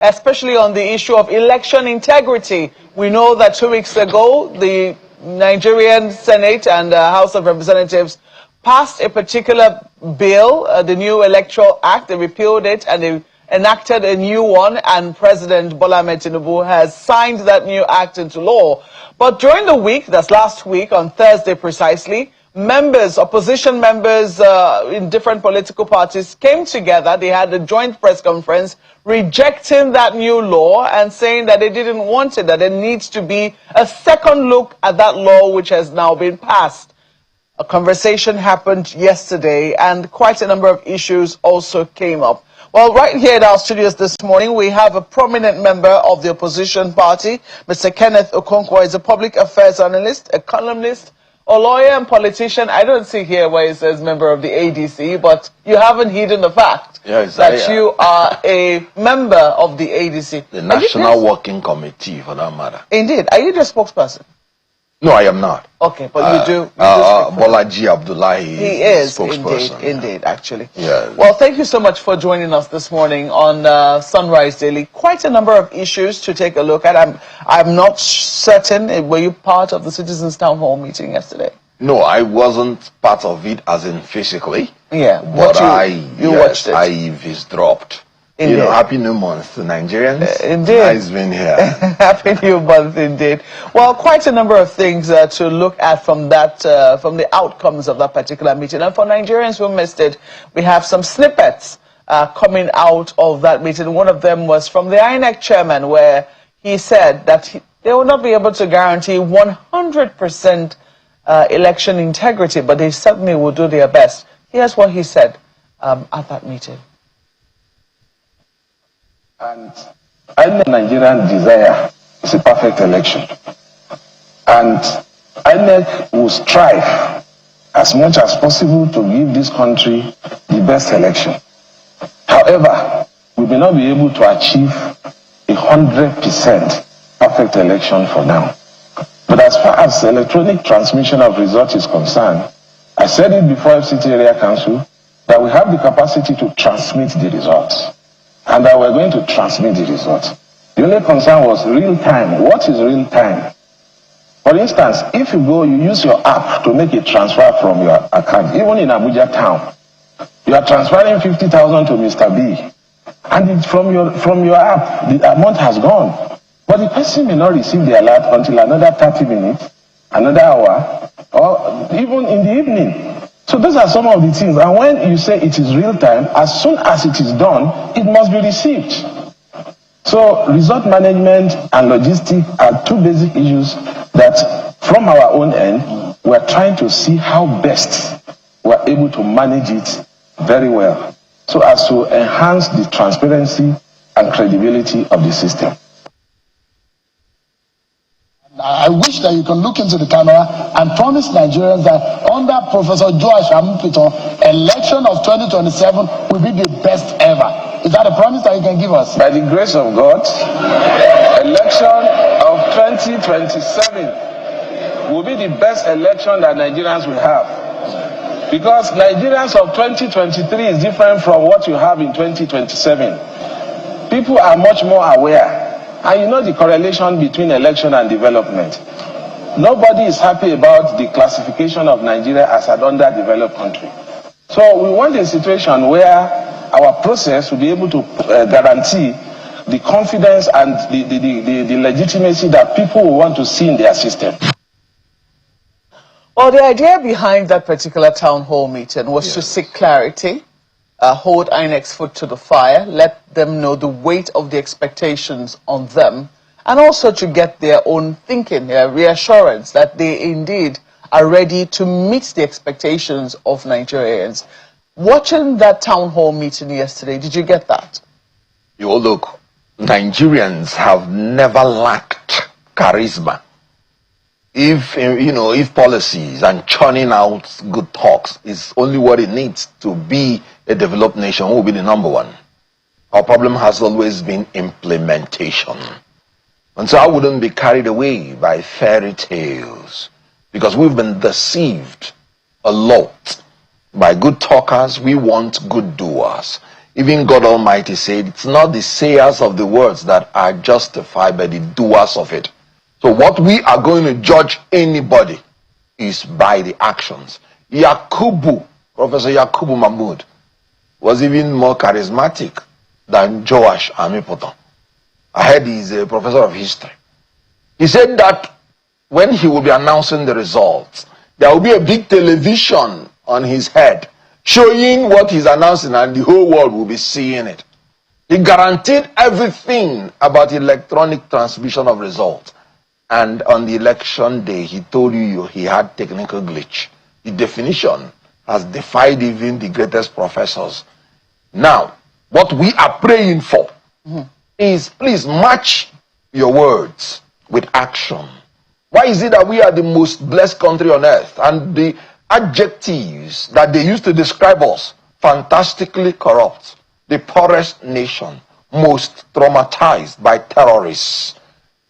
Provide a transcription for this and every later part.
especially on the issue of election integrity. We know that 2 weeks ago, the Nigerian Senate and House of Representatives passed a particular bill, the new Electoral Act. They repealed it and they enacted a new one, and President Bola Ahmed Tinubu has signed that new act into law. But during the week, that's last week, on Thursday precisely, opposition members in different political parties came together. They had a joint press conference rejecting that new law and saying that they didn't want it, that there needs to be a second look at that law which has now been passed. A conversation happened yesterday and quite a number of issues also came up. Well, right here in our studios this morning, we have a prominent member of the opposition party, Mr. Kenneth Okonkwo. Is a public affairs analyst, a columnist, a lawyer and politician. I don't see here where it says member of the ADC, but you haven't hidden the fact that you are a member of the ADC. The National Working Committee, for that matter. Indeed. Are you the spokesperson? No, I am not. Okay, but you do. Bolaji Abdullahi he is spokesperson. Indeed, actually. Yeah. Well, thank you so much for joining us this morning on Sunrise Daily. Quite a number of issues to take a look at. I'm not certain, were you part of the Citizens Town Hall meeting yesterday? No, I wasn't part of it as in physically. Yeah, but you watched it. I eavesdropped. Indeed. You know, happy new month to Nigerians. Indeed. Nice being here. Happy new month indeed. Well, quite a number of things to look at from that, from the outcomes of that particular meeting. And for Nigerians who missed it, we have some snippets coming out of that meeting. One of them was from the INEC chairman, where he said that they will not be able to guarantee 100% election integrity, but they certainly will do their best. Here's what he said at that meeting. And INEC Nigerian desire is a perfect election. And INEC will strive as much as possible to give this country the best election. However, we may not be able to achieve 100% perfect election for now. But as far as electronic transmission of results is concerned, I said it before FCT Area Council that we have the capacity to transmit the results. And that we're going to transmit the results. The only concern was real time. What is real time? For instance, if you use your app to make a transfer from your account, even in Abuja town, you are transferring 50,000 to Mr. B, and from your app, the amount has gone. But the person may not receive the alert until another 30 minutes, another hour, or even in the evening. So those are some of the things. And when you say it is real time, as soon as it is done, it must be received. So result management and logistics are two basic issues that from our own end, we're trying to see how best we're able to manage it very well, so as to enhance the transparency and credibility of the system. I wish that you can look into the camera and promise Nigerians that under Professor Joash Ampito, election of 2027 will be the best ever. Is that a promise that you can give us? By the grace of God, election of 2027 will be the best election that Nigerians will have. Because Nigerians of 2023 is different from what you have in 2027. People are much more aware. And you know the correlation between election and development. Nobody is happy about the classification of Nigeria as an underdeveloped country. So we want a situation where our process will be able to guarantee the confidence and the legitimacy that people will want to see in their system. Well, the idea behind that particular town hall meeting was to seek clarity, hold INEC's foot to the fire, let them know the weight of the expectations on them, and also to get their own thinking, reassurance that they indeed are ready to meet the expectations of Nigerians. Watching that town hall meeting yesterday, did you get that? You look, Nigerians have never lacked charisma. If policies and churning out good talks is only what it needs to be a developed nation, who will be the number one? Our problem has always been implementation. And so I wouldn't be carried away by fairy tales, because we've been deceived a lot by good talkers. We want good doers. Even God Almighty said, it's not the sayers of the words that are justified, but the doers of it. So what we are going to judge anybody is by the actions. Yakubu, Professor Yakubu Mahmood, was even more charismatic than Joash Amipoton. I heard he's a professor of history. He said that when he will be announcing the results, there will be a big television on his head showing what he's announcing, and the whole world will be seeing it. He guaranteed everything about electronic transmission of results. And on the election day, he told you he had technical glitch. The definition has defied even the greatest professors. Now, what we are praying for is, please match your words with action. Why is it that we are the most blessed country on earth, and the adjectives that they used to describe us, fantastically corrupt, the poorest nation, most traumatized by terrorists,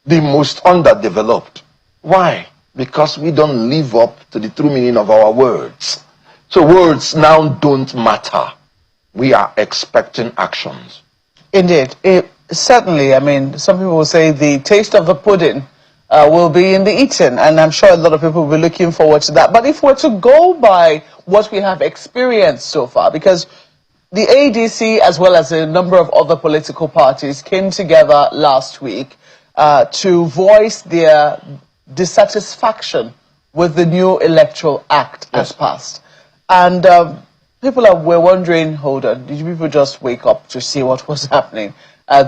the most underdeveloped? Why? Because we don't live up to the true meaning of our words. So words now don't matter. We are expecting actions. Indeed. Certainly, I mean, some people will say the taste of the pudding will be in the eating, and I'm sure a lot of people will be looking forward to that. But if we're to go by what we have experienced so far, because the ADC as well as a number of other political parties came together last week to voice their dissatisfaction with the new Electoral Act as passed. And people were wondering, hold on, did you people just wake up to see what was happening?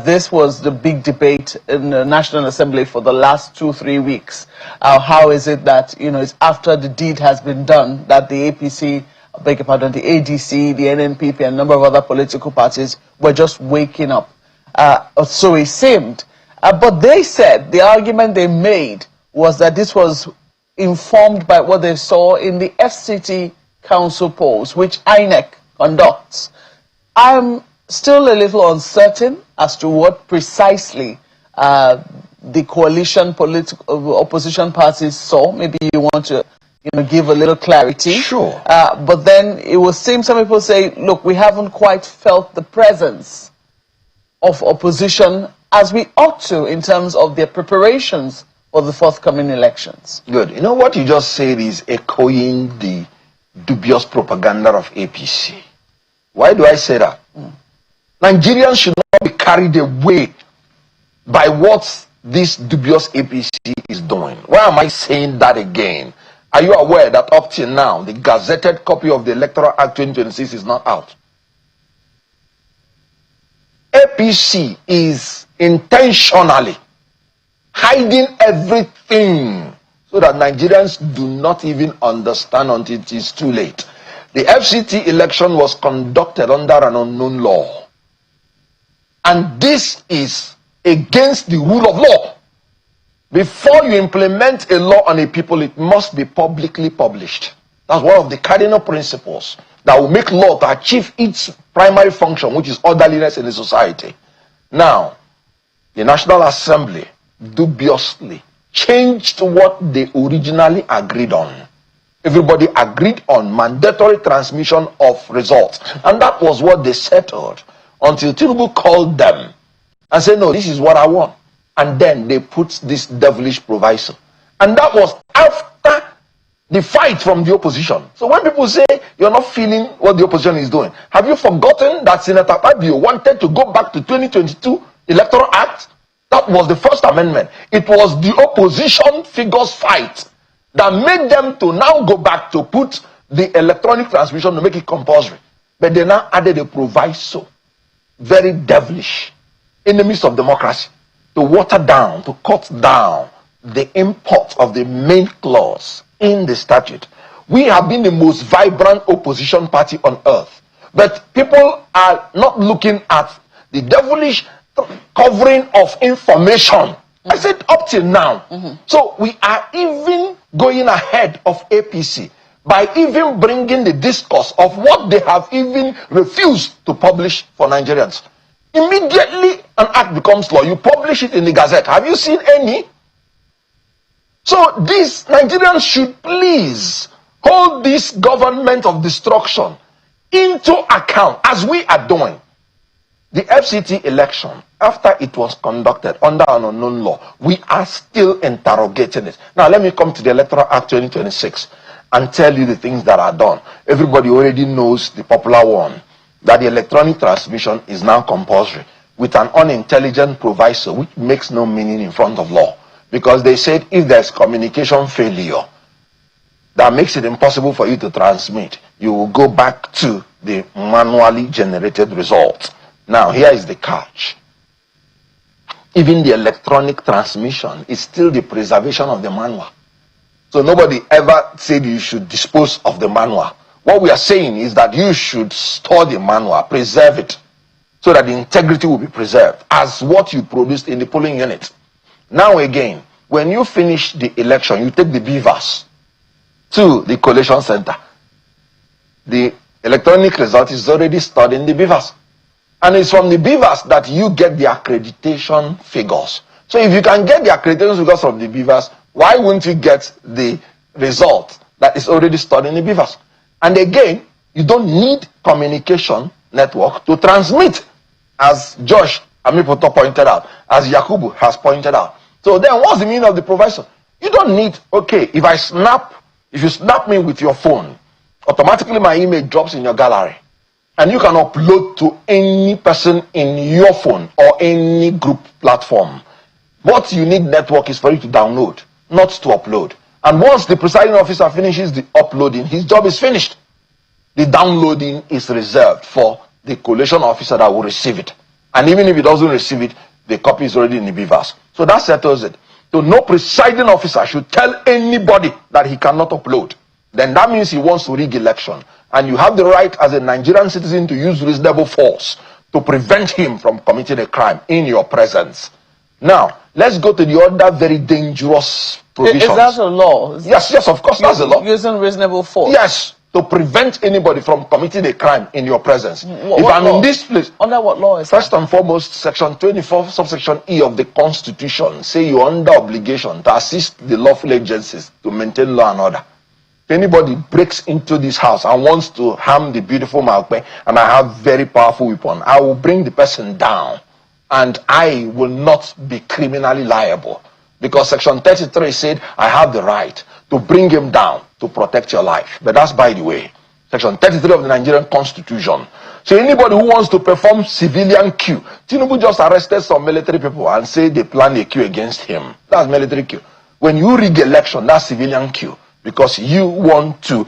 This was the big debate in the National Assembly for the last 2-3 weeks. How is it that, it's after the deed has been done that the APC, beg your pardon, the ADC, the NNPP, and a number of other political parties were just waking up. So it seemed. But they said, the argument they made was that this was informed by what they saw in the FCT council polls, which INEC conducts. I'm still a little uncertain as to what precisely the coalition opposition parties saw. Maybe you want to give a little clarity. Sure. But then it will seem some people say, look, we haven't quite felt the presence of opposition as we ought to in terms of their preparations for the forthcoming elections. Good. You know what you just said is echoing the dubious propaganda of APC. Why do I say that? Nigerians should not be carried away by what this dubious APC is doing. Why am I saying that again? Are you aware that up till now, the gazetted copy of the Electoral Act 2026 is not out? APC is intentionally hiding everything so that Nigerians do not even understand until it is too late. The FCT election was conducted under an unknown law. And this is against the rule of law. Before you implement a law on a people, it must be publicly published. That's one of the cardinal principles that will make law to achieve its primary function, which is orderliness in the society. Now, the National Assembly dubiously changed what they originally agreed on. Everybody agreed on mandatory transmission of results. And that was what they settled until Tinubu called them and said, no, this is what I want. And then they put this devilish proviso. And that was after the fight from the opposition. So when people say you're not feeling what the opposition is doing, have you forgotten that Senator Fabio wanted to go back to 2022 Electoral Act? That was the first amendment. It was the opposition figures fight that made them to now go back to put the electronic transmission to make it compulsory. But they now added a proviso, very devilish, enemies of democracy, to water down, to cut down the import of the main clause in the statute. We have been the most vibrant opposition party on earth, but people are not looking at the devilish covering of information. I said up till now. So we are even going ahead of APC by even bringing the discourse of what they have even refused to publish for Nigerians. Immediately an act becomes law, you publish it in the Gazette. Have you seen any? So these Nigerians should please hold this government of destruction into account, as we are doing. The FCT election, after it was conducted under an unknown law, we are still interrogating it. Now, let me come to the Electoral Act 2026 and tell you the things that are done. Everybody already knows the popular one, that the electronic transmission is now compulsory with an unintelligent proviso which makes no meaning in front of law. Because they said if there's communication failure that makes it impossible for you to transmit, you will go back to the manually generated results. Now, here is the catch. Even the electronic transmission is still the preservation of the manual. So nobody ever said you should dispose of the manual. What we are saying is that you should store the manual, preserve it, so that the integrity will be preserved as what you produced in the polling unit. Now again, when you finish the election, you take the beavers to the collation center. The electronic result is already stored in the beavers. And it's from the beavers that you get the accreditation figures. So if you can get the accreditation figures from the beavers, why wouldn't you get the result that is already stored in the beavers? And again, you don't need communication network to transmit, as Josh Amipoto pointed out, as Yakubu has pointed out. So then what's the meaning of the proviso? You don't need, okay, if you snap me with your phone, automatically my image drops in your gallery. And you can upload to any person in your phone or any group platform. What you need network is for you to download, not to upload. And once the presiding officer finishes the uploading, his job is finished. The downloading is reserved for the collation officer that will receive it. And even if he doesn't receive it, the copy is already in the beavers. So that settles it. So no presiding officer should tell anybody that he cannot upload. Then that means he wants to rig election. And you have the right as a Nigerian citizen to use reasonable force to prevent him from committing a crime in your presence. Now, let's go to the other very dangerous provisions. Is that a law? Yes, of course, that's a law. Using reasonable force? Yes, to prevent anybody from committing a crime in your presence. If I'm in this place... Under what law is that? First and foremost, Section 24, subsection E of the Constitution say you're under obligation to assist the lawful agencies to maintain law and order. If anybody breaks into this house and wants to harm the beautiful Malpe, and I have very powerful weapon, I will bring the person down. And I will not be criminally liable. Because Section 33 said I have the right to bring him down to protect your life. But that's by the way. Section 33 of the Nigerian Constitution. So anybody who wants to perform civilian coup, Tinubu just arrested some military people and say they plan a coup against him. That's military coup. When you rig election, that's civilian coup. Because you want to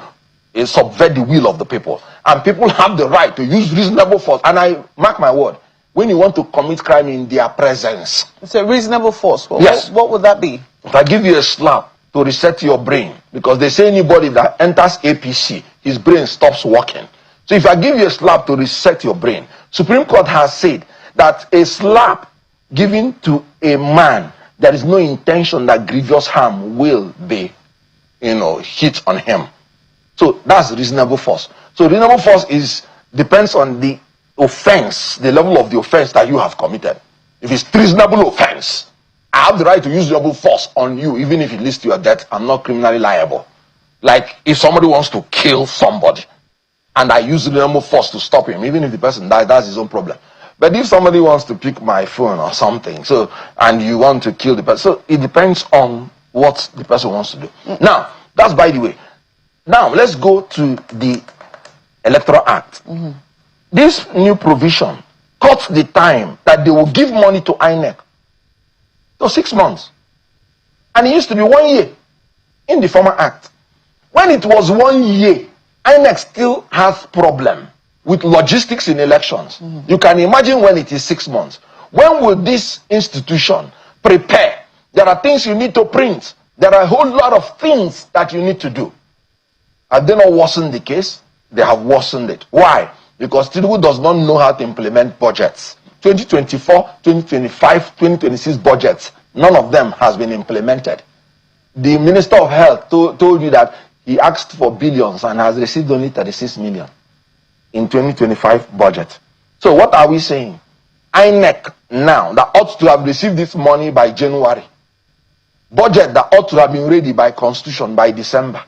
subvert the will of the people. And people have the right to use reasonable force. And I mark my word, when you want to commit crime in their presence. It's a reasonable force. Yes. What would that be? If I give you a slap to reset your brain, because they say anybody that enters APC, his brain stops working. So if I give you a slap to reset your brain, Supreme Court has said that a slap given to a man, there is no intention that grievous harm will be hit on him. So that's reasonable force. So reasonable force depends on the offense, the level of the offense that you have committed. If it's treasonable offense, I have the right to use reasonable force on you, even if it leads to your death. I'm not criminally liable. Like if somebody wants to kill somebody, and I use reasonable force to stop him, even if the person dies, that's his own problem. But if somebody wants to pick my phone or something, and you want to kill the person, so it depends on what the person wants to do. Now, that's by the way. Now, let's go to the Electoral Act. This new provision cuts the time that they will give money to INEC to 6 months. And it used to be 1 year in the former act. When it was 1 year, INEC still has problem with logistics in elections. You can imagine when it is 6 months. When will this institution prepare? There are things you need to print. There are a whole lot of things that you need to do. Have they not worsened the case? They have worsened it. Why? Because Tinubu does not know how to implement budgets. 2024, 2025, 2026 budgets, none of them has been implemented. The Minister of Health told you that he asked for billions and has received only 36 million in 2025 budget. So what are we saying? INEC now, that ought to have received this money by January. Budget that ought to have been ready by Constitution by December.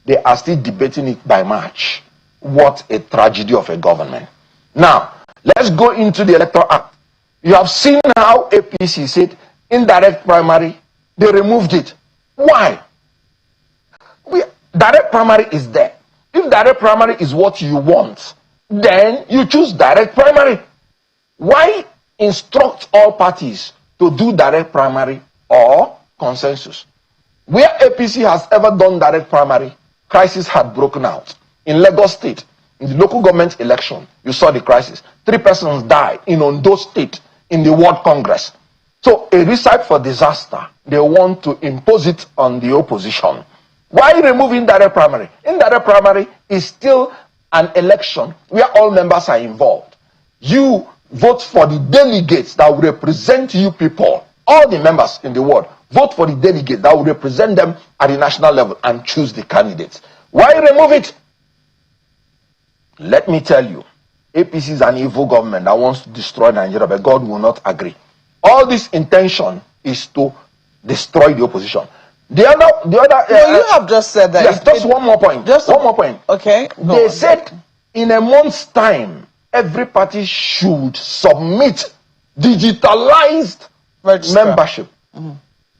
They are still debating it by March. What a tragedy of a government. Now, Let's go into the Electoral Act. You have seen how APC said indirect primary, they removed it. Why? Direct primary is there. If direct primary is what you want, then you choose direct primary. Why instruct all parties to do direct primary or consensus? Where APC has ever done direct primary, crisis had broken out. In Lagos State, in the local government election, you saw the crisis. 3 persons died in Ondo State in the World Congress. So a recipe for disaster, they want to impose it on the opposition. Why remove indirect primary? Indirect primary is still an election where all members are involved. You vote for the delegates that will represent you people, all the members in the world. Vote for the delegate that will represent them at the national level and choose the candidates. Why remove it? Let me tell you, APC is an evil government that wants to destroy Nigeria, but God will not agree. All this intention is to destroy the opposition. The other. No, you have just said that. Yes, just one more point. Just one more point. Okay. They said in a month's time, every party should submit digitalized membership.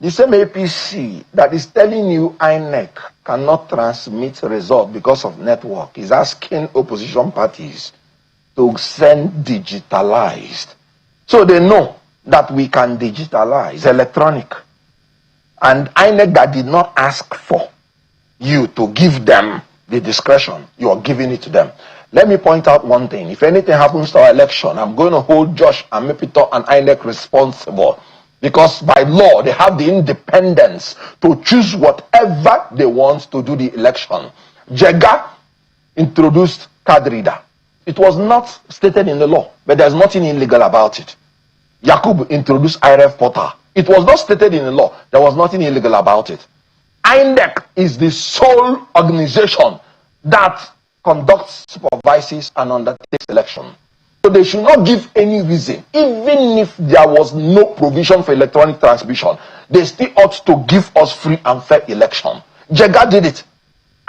The same APC that is telling you INEC cannot transmit results because of network is asking opposition parties to send digitalized. So they know that we can digitalize electronic. And INEC that did not ask for you to give them the discretion, you are giving it to them. Let me point out one thing. If anything happens to our election, I'm going to hold Josh and Mepito and INEC responsible. Because by law, they have the independence to choose whatever they want to do the election. Jega introduced card reader. It was not stated in the law, but there's nothing illegal about it. Yakub introduced IRF portal. It was not stated in the law. There was nothing illegal about it. INEC is the sole organization that conducts, supervises, and undertakes election. So they should not give any reason, even if there was no provision for electronic transmission, they still ought to give us free and fair election. Jega did it,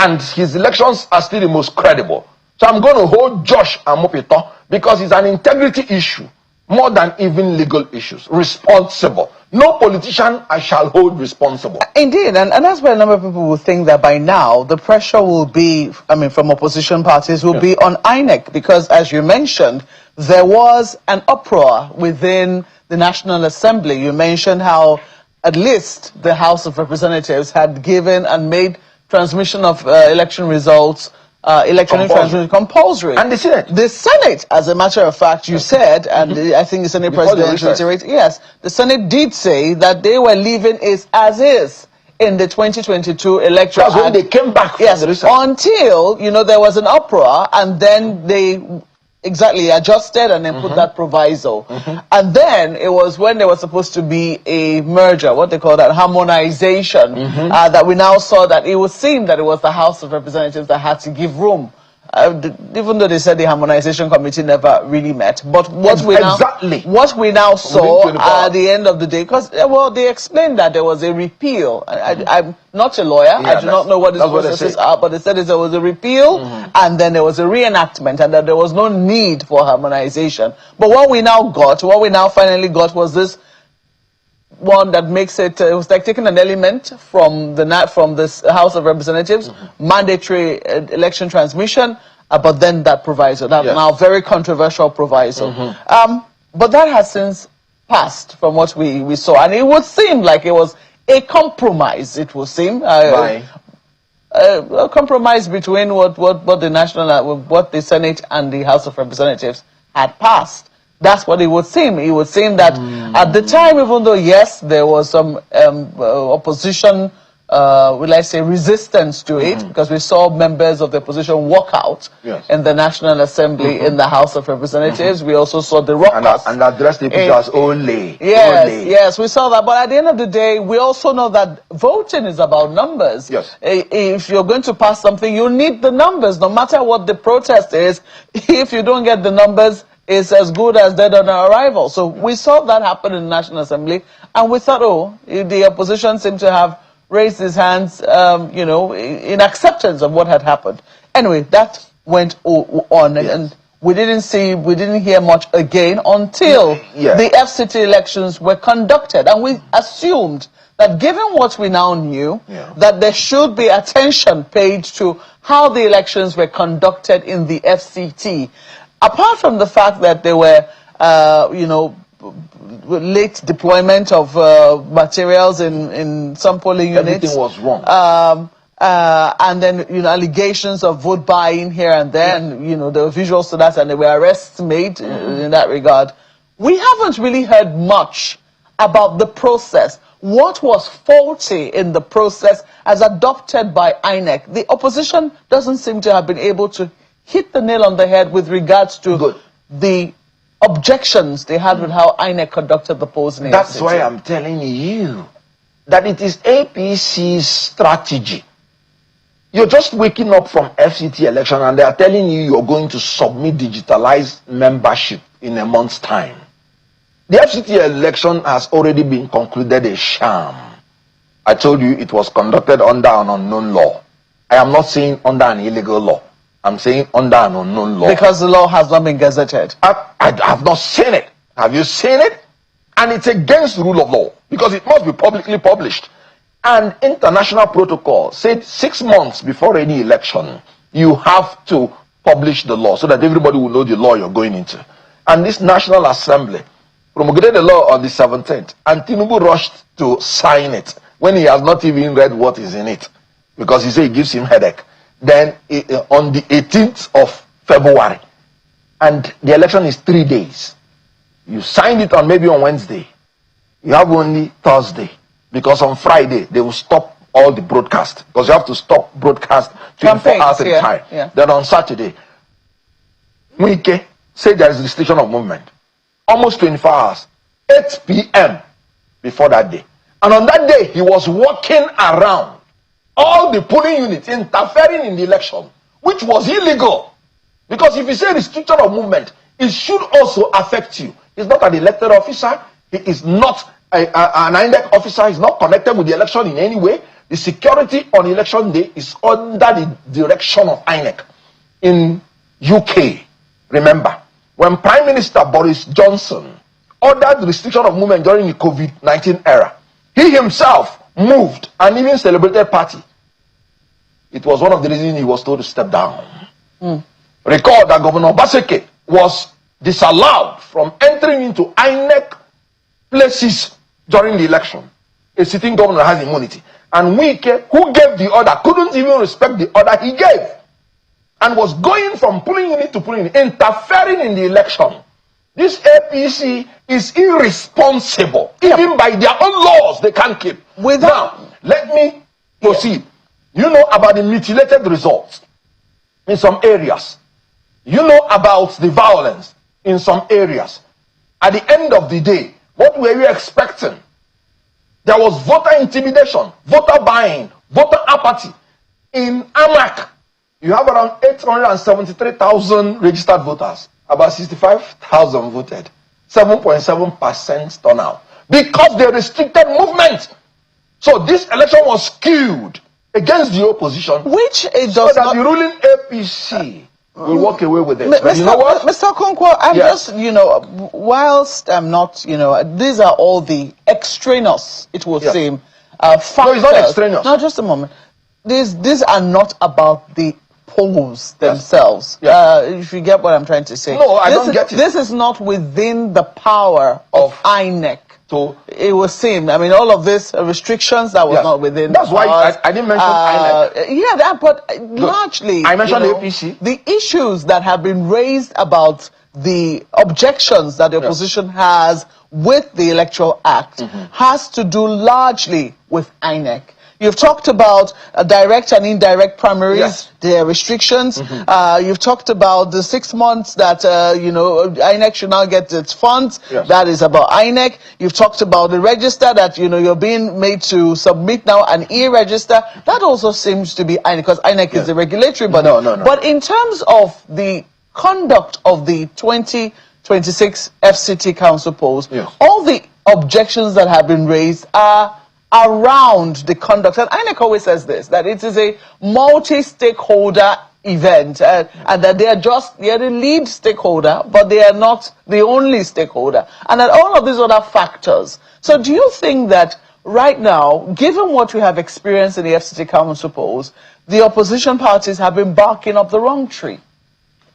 and his elections are still the most credible. So I'm going to hold Josh and Mopito because it's an integrity issue, more than even legal issues. Responsible. No politician I shall hold responsible. Indeed, and that's why a number of people will think that by now the pressure will be, from opposition parties will be on INEC, because as you mentioned, there was an uproar within the National Assembly. You mentioned how at least the House of Representatives had given and made transmission of election results electronic transmission compulsory. And the Senate? The Senate, as a matter of fact, you said, and I think the Senate President reiterated, yes, the Senate did say that they were leaving it as is in the 2022 electoral. That's when they came back from the research. Until, there was an uproar, and then they adjusted and then put that proviso. And then it was when there was supposed to be a merger, what they call that, harmonization, that we now saw that it would seem that it was the House of Representatives that had to give room. Even though they said the harmonization committee never really met, but what we now saw at the end of the day, because they explained that there was a repeal. I'm not a lawyer, I do not know what these processes are, but they said there was a repeal and then there was a reenactment, and that there was no need for harmonization. But what we now finally got was this one that makes it was like taking an element from this House of Representatives, mandatory election transmission, but then that proviso, that now very controversial proviso. But that has since passed from what we saw, and it would seem like it was a compromise. It would seem a compromise between what the Senate and the House of Representatives had passed. That's what it would seem. It would seem that at the time, even though, yes, there was some opposition, will I say, resistance to it, because we saw members of the opposition walk out in the National Assembly, in the House of Representatives. We also saw the rockers. And addressed the people as only. Yes, we saw that. But at the end of the day, we also know that voting is about numbers. Yes. If you're going to pass something, you need the numbers, no matter what the protest is. If you don't get the numbers, is as good as dead on arrival. So we saw that happen in the National Assembly, and we thought, the opposition seemed to have raised his hands, in acceptance of what had happened. Anyway, that went on, and we didn't hear much again until the FCT elections were conducted. And we assumed that given what we now knew, that there should be attention paid to how the elections were conducted in the FCT. Apart from the fact that there were, late deployment of materials in some polling units. Everything was wrong. And then, allegations of vote buying here and there, and, there were visuals to that, and there were arrests made in that regard. We haven't really heard much about the process. What was faulty in the process as adopted by INEC? The opposition doesn't seem to have been able to hit the nail on the head with regards to the objections they had with how INEC conducted the polls in the That's FCT. why I'm telling you that it is APC's strategy. You're just waking up from FCT election and they are telling you you're going to submit digitalized membership in a month's time. The FCT election has already been concluded a sham. I told you it was conducted under an unknown law. I am not saying under an illegal law. I'm saying under an unknown law. Because the law has not been gazetted. I have not seen it. Have you seen it? And it's against the rule of law because it must be publicly published. And international protocol said 6 months before any election, you have to publish the law so that everybody will know the law you're going into. And this National Assembly promulgated the law on the 17th, and Tinubu rushed to sign it when he has not even read what is in it because he said it gives him headache. Then on the 18th of February, and the election is 3 days. You signed it on maybe on Wednesday. You have only Thursday because on Friday they will stop all the broadcast because you have to stop broadcast 24 hours at a time. Then on Saturday, Wike said there is restriction of movement. Almost 24 hours, 8 p.m. before that day. And on that day, he was walking around all the polling units interfering in the election, which was illegal. Because if you say restriction of movement, it should also affect you. He's not an elected officer. He is not an INEC officer. He's not connected with the election in any way. The security on election day is under the direction of INEC. In UK, remember, when Prime Minister Boris Johnson ordered restriction of movement during the COVID-19 era, he himself moved and even celebrated party. It was one of the reasons he was told to step down. Recall that Governor Baseke was disallowed from entering into INEC places during the election. A sitting governor has immunity. And Wike, who gave the order, couldn't even respect the order he gave. And was going from polling unit to polling unit, interfering in the election. This APC is irresponsible. Even by their own laws, they can't keep. Now, let me proceed. You know about the mutilated results in some areas. You know about the violence in some areas. At the end of the day, what were you expecting? There was voter intimidation, voter buying, voter apathy. In AMAC, you have around 873,000 registered voters. About 65,000 voted. 7.7% turnout. Because they restricted movement. So this election was skewed against the opposition. Which it does so that not... the ruling APC will walk away with it. Mr. You know what? Mr. Okonkwo, I'm just, whilst I'm not, these are all the extraneous, it would seem, factors. No, it's not extraneous. No, just a moment. These are not about the polls themselves. If you get what I'm trying to say. No, I don't get it. This is not within the power of INEC. So it would seem, I mean, all of these restrictions that was not within. That's why I didn't mention INEC. But largely, I mentioned the APC. The issues that have been raised about the objections that the opposition has with the Electoral Act has to do largely with INEC. You've talked about direct and indirect primaries, their restrictions. You've talked about the 6 months that, INEC should now get its funds. That is about INEC. You've talked about the register that, you're being made to submit now, an e-register. That also seems to be INEC, because INEC is the regulatory body. No. But in terms of the conduct of the 2026 FCT Council polls, all the objections that have been raised are around the conduct. And INEC always says this, that it is a multi-stakeholder event, and that they are the lead stakeholder, but they are not the only stakeholder, and that all of these other factors. So do you think that right now, given what we have experienced in the FCT council polls, the opposition parties have been barking up the wrong tree?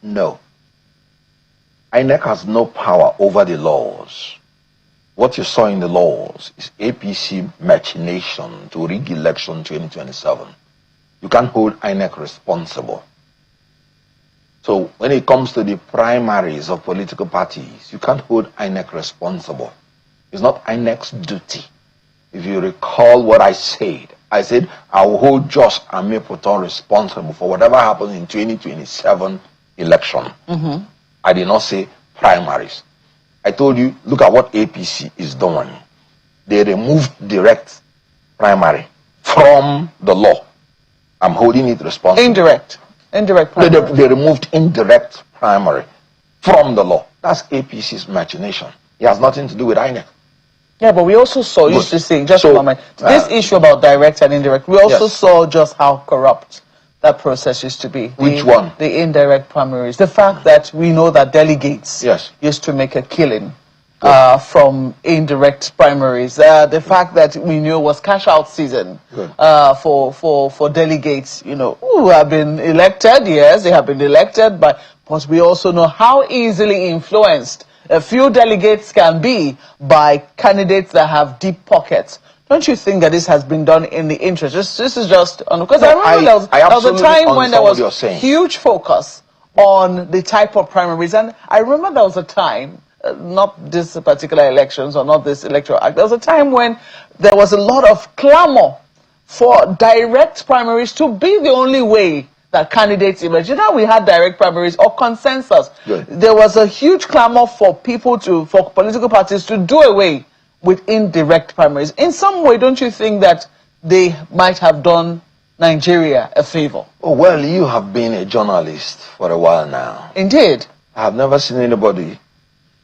No. INEC has no power over the laws. What you saw in the laws is APC machination to rig election 2027. You can't hold INEC responsible. So when it comes to the primaries of political parties, you can't hold INEC responsible. It's not INEC's duty. If you recall what I said I will hold Josh Ameputo responsible for whatever happens in 2027 election. I did not say primaries. I told you, look at what APC is doing. They removed direct primary from the law. I'm holding it responsible. Indirect primary. They removed indirect primary from the law. That's APC's machination. It has nothing to do with INEC. Yeah, but we also saw, used to say, just a moment, this issue about direct and indirect, we also saw just how corrupt that process used to be. Which one? The indirect primaries. The fact that we know that delegates used to make a killing from indirect primaries. The fact that we knew it was cash out season for delegates, who have been elected. Yes, they have been elected, but we also know how easily influenced a few delegates can be by candidates that have deep pockets. Don't you think that this has been done in the interest? This is just because I remember there was a time when there was huge focus on the type of primaries, and I remember there was a time, not this particular elections or not this electoral act, there was a time when there was a lot of clamor for direct primaries to be the only way that candidates emerge. We had direct primaries or consensus. There was a huge clamor for for political parties to do away with indirect primaries. In some way, don't you think that they might have done Nigeria a favor? Oh, well, you have been a journalist for a while now. Indeed. I have never seen anybody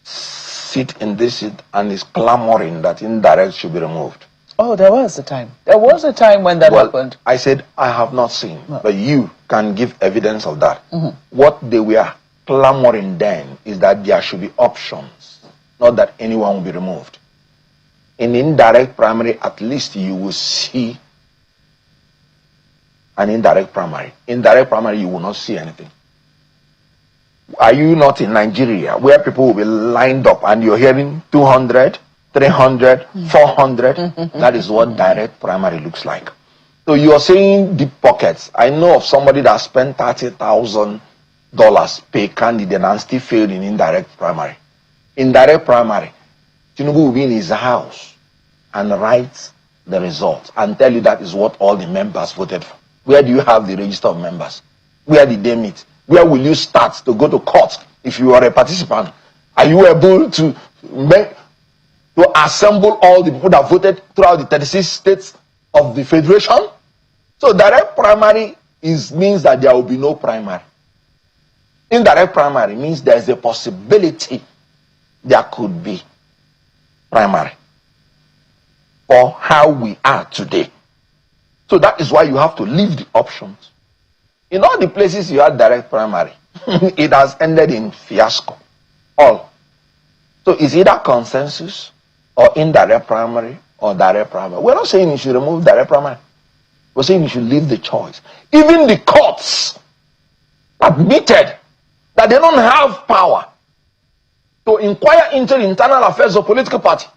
sit in this seat and is clamoring that indirect should be removed. Oh, there was a time. There was a time when that happened. I said, I have not seen, but you can give evidence of that. What they were clamoring then is that there should be options, not that anyone will be removed. In indirect primary, at least you will see an indirect primary. Indirect primary, you will not see anything. Are you not in Nigeria where people will be lined up and you're hearing 200, 300, 400? That is what direct primary looks like. So you're saying deep pockets. I know of somebody that spent $30,000 per candidate and still failed in indirect primary. Indirect primary, Tinubu will be in his house and write the results and tell you that is what all the members voted for. Where do you have the register of members? Where did they meet? Where will you start to go to court if you are a participant? Are you able to assemble all the people that voted throughout the 36 states of the federation? So direct primary means that there will be no primary. Indirect primary means there is a possibility there could be primary for how we are today. So that is why you have to leave the options. In all the places you had direct primary, it has ended in fiasco. All. So it's either consensus or indirect primary or direct primary. We're not saying you should remove direct primary. We're saying you should leave the choice. Even the courts admitted that they don't have power to inquire into the internal affairs of political party.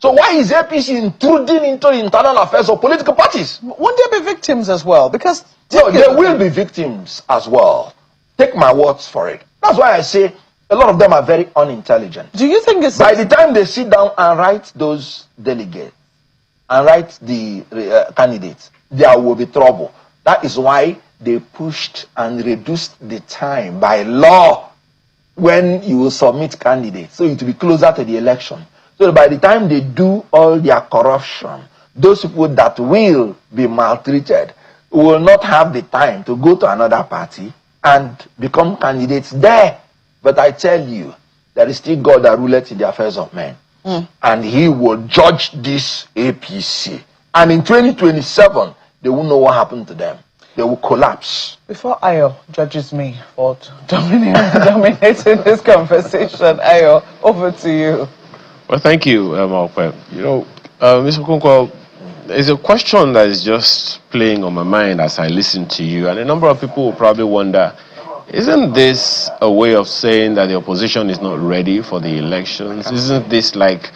So why is APC intruding into the internal affairs of political parties? Won't there be victims as well? Because no, there will be victims as well. Take my words for it. That's why I say a lot of them are very unintelligent. Do you think it's by the time they sit down and write those delegates and write the candidates, there will be trouble. That is why they pushed and reduced the time by law when you will submit candidates, so it will be closer to the election. So by the time they do all their corruption, those people that will be maltreated will not have the time to go to another party and become candidates there. But I tell you, there is still God that ruleth in the affairs of men. And he will judge this APC. And in 2027, they will know what happened to them. they will collapse. Before Ayo judges me for dominating this conversation, Ayo, over to you. Well, thank you, Malpe. You know, Mr. Okonkwo, there's a question that is just playing on my mind as I listen to you, and a number of people will probably wonder, isn't this a way of saying that the opposition is not ready for the elections? Isn't this like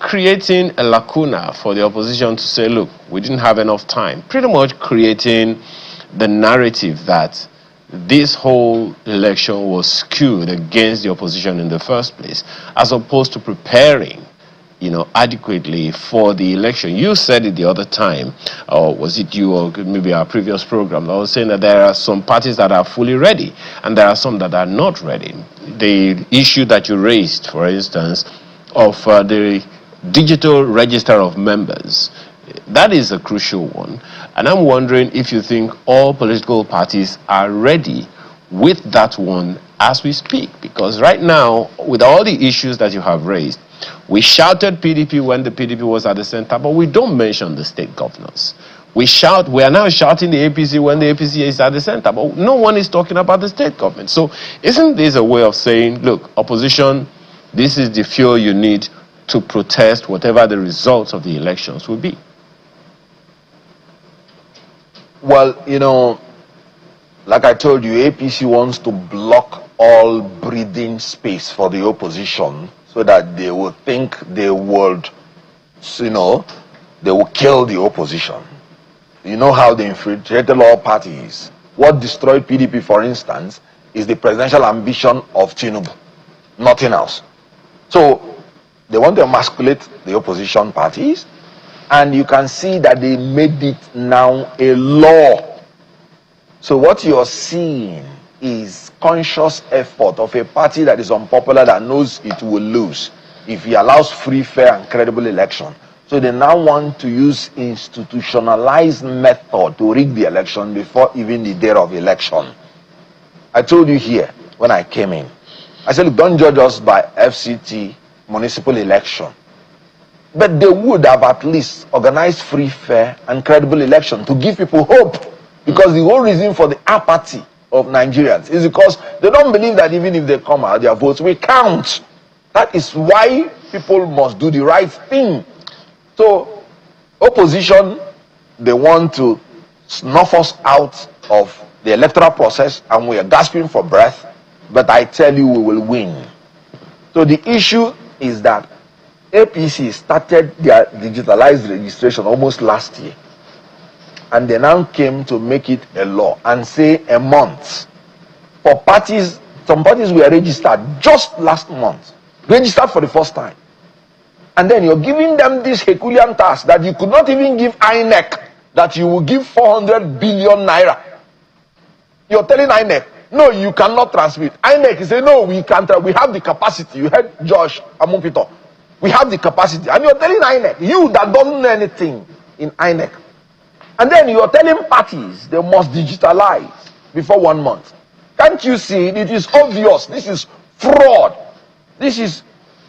creating a lacuna for the opposition to say, look, we didn't have enough time? Pretty much creating the narrative that this whole election was skewed against the opposition in the first place, as opposed to preparing, you know, adequately for the election. You said it the other time, or was it you, or maybe our previous program, I was saying that there are some parties that are fully ready, and there are some that are not ready. The issue that you raised, for instance, of the digital register of members, that is a crucial one. And I'm wondering if you think all political parties are ready with that one as we speak. Because right now, with all the issues that you have raised, we shouted PDP when the PDP was at the center, but we don't mention the state governors. We are now shouting the APC when the APC is at the center, but no one is talking about the state government. So isn't this a way of saying, look, opposition, this is the fuel you need to protest whatever the results of the elections will be? Well, you know, like I told you, APC wants to block all breathing space for the opposition so that they will think they would, you know, they will kill the opposition. You know how they infiltrated all parties. What destroyed PDP, for instance, is the presidential ambition of Tinubu, nothing else. So they want to emasculate the opposition parties, and you can see that they made it now a law. So what you're seeing is conscious effort of a party that is unpopular, that knows it will lose if he allows free, fair, and credible election. So they now want to use institutionalized method to rig the election before even the day of election. I told you here when I came in, I said, look, don't judge us by FCT municipal election. But they would have at least organized free, fair, and credible election to give people hope. Because the whole reason for the apathy of Nigerians is because they don't believe that even if they come out, their votes will count. That is why people must do the right thing. So, opposition, they want to snuff us out of the electoral process, and we are gasping for breath. But I tell you, we will win. So the issue is that APC started their digitalized registration almost last year. And they now came to make it a law and say a month. For parties, some parties were registered just last month. Registered for the first time. And then you're giving them this Herculean task that you could not even give INEC, that you will give 400 billion naira. You're telling INEC, no, you cannot transmit. INEC is saying, no, we can't. We have the capacity. You heard Josh Amumpito. We have the capacity. And you're telling INEC, you that doesn't know anything in INEC. And then you're telling parties they must digitalize before 1 month. Can't you see? It is obvious. This is fraud. This is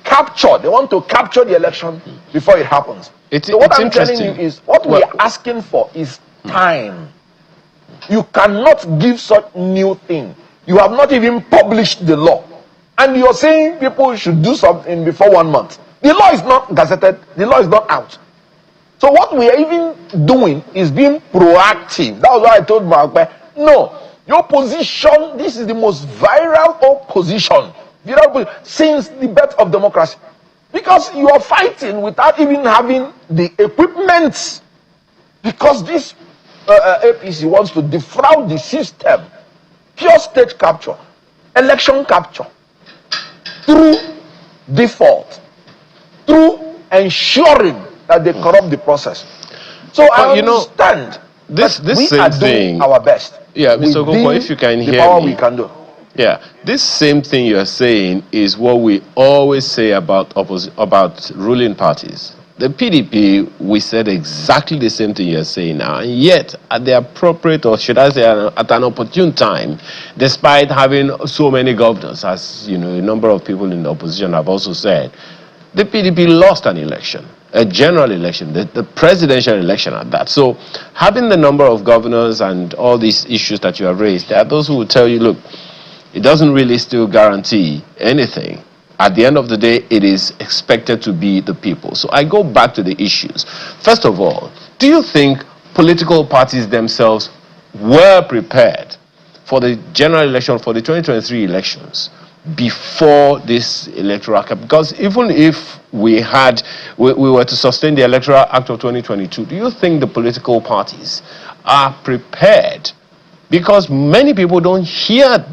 capture. They want to capture the election before it happens. So what I'm telling you is, what we are asking for is time. You cannot give such new thing. You have not even published the law. And you're saying people should do something before 1 month. The law is not gazetted. The law is not out. So what we are even doing is being proactive. That was why I told Mark, no, your position, this is the most viral opposition since the birth of democracy. Because you are fighting without even having the equipment. Because this APC wants to defraud the system. Pure state capture, election capture, through default, through ensuring that they corrupt the process. So I understand this we same are thing, doing our best. Yeah, Mr. Okonkwo, if you can hear the power me. we can do. Yeah, this same thing you are saying is what we always say about ruling parties. The PDP, we said exactly the same thing you're saying now, and yet at the appropriate, or should I say at an opportune time, despite having so many governors, as you know, a number of people in the opposition have also said, the PDP lost an election, a general election, the presidential election at that. So having the number of governors and all these issues that you have raised, there are those who will tell you, look, it doesn't really still guarantee anything. At the end of the day, it is expected to be the people. So I go back to the issues. First of all, do you think political parties themselves were prepared for the general election, for the 2023 elections, before this electoral act? Because even if we were to sustain the Electoral Act of 2022, do you think the political parties are prepared? Because many people don't hear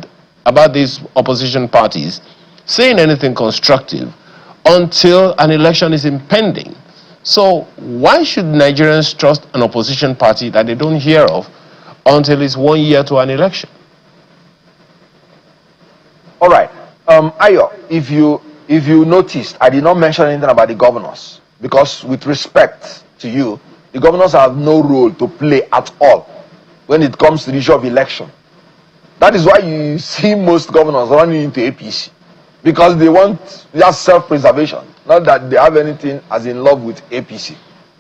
about these opposition parties saying anything constructive until an election is impending. So why should Nigerians trust an opposition party that they don't hear of until it's 1 year to an election? All right. Ayo, if you noticed, I did not mention anything about the governors, because with respect to you, the governors have no role to play at all when it comes to the issue of election. That is why you see most governors running into APC, because they want just self-preservation, not that they have anything as in love with APC.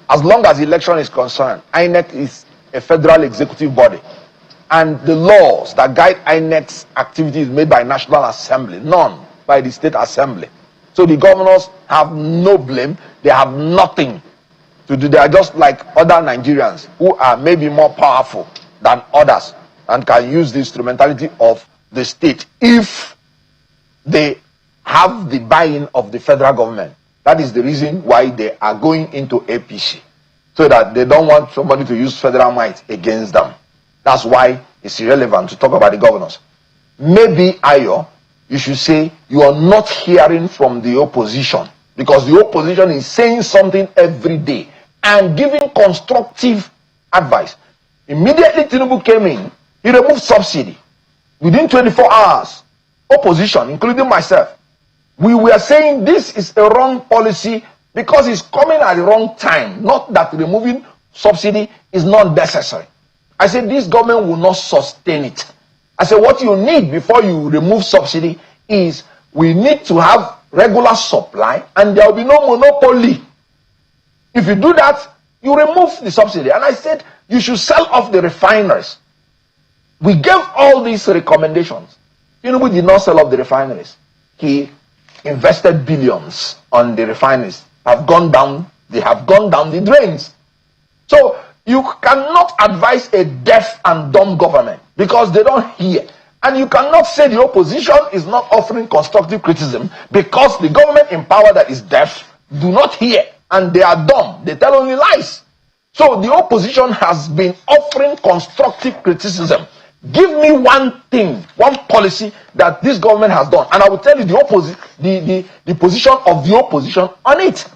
As long as election is concerned, INEC is a federal executive body, and the laws that guide INEC's activities made by National Assembly, none by the State Assembly. So the governors have no blame. They have nothing to do. They are just like other Nigerians who are maybe more powerful than others and can use the instrumentality of the state if they have the buy-in of the federal government. That is the reason why they are going into APC, so that they don't want somebody to use federal might against them. That's why it's irrelevant to talk about the governors. Maybe, Ayo, you should say you are not hearing from the opposition, because the opposition is saying something every day and giving constructive advice. Immediately Tinubu came in, he removed subsidy. Within 24 hours, opposition, including myself, we were saying this is a wrong policy because it's coming at the wrong time, not that removing subsidy is not necessary. I said this government will not sustain it. I said what you need before you remove subsidy is we need to have regular supply and there will be no monopoly. If you do that, you remove the subsidy. And I said you should sell off the refineries. We gave all these recommendations. Tinubu did not sell off the refineries. He invested billions on the refineries. They have gone down the drains. So you cannot advise a deaf and dumb government because they don't hear. And you cannot say the opposition is not offering constructive criticism because the government in power that is deaf do not hear and they are dumb. They tell only lies. So the opposition has been offering constructive criticism. Give me one thing, one policy that this government has done, and I will tell you the position of the opposition on it.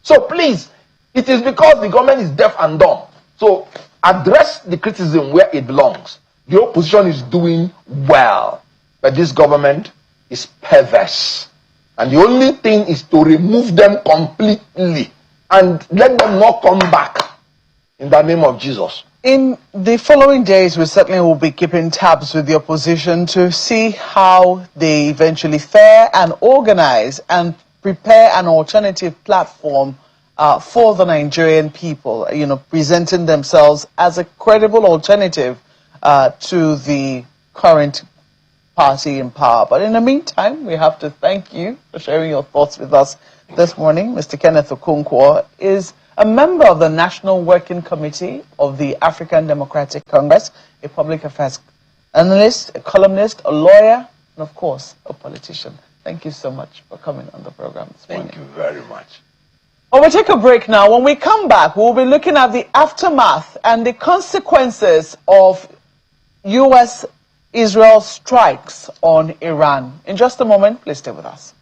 So please, it is because the government is deaf and dumb. So address the criticism where it belongs. The opposition is doing well, but this government is perverse. And the only thing is to remove them completely and let them not come back in the name of Jesus. In the following days, we certainly will be keeping tabs with the opposition to see how they eventually fare and organize and prepare an alternative platform for the Nigerian people, presenting themselves as a credible alternative to the current party in power. But in the meantime, we have to thank you for sharing your thoughts with us this morning. Mr. Kenneth Okonkwo is a member of the National Working Committee of the African Democratic Congress, a public affairs analyst, a columnist, a lawyer, and of course, a politician. Thank you so much for coming on the program this morning. Thank you very much. Well, we'll take a break now. When we come back, we'll be looking at the aftermath and the consequences of U.S.-Israel strikes on Iran. In just a moment, please stay with us.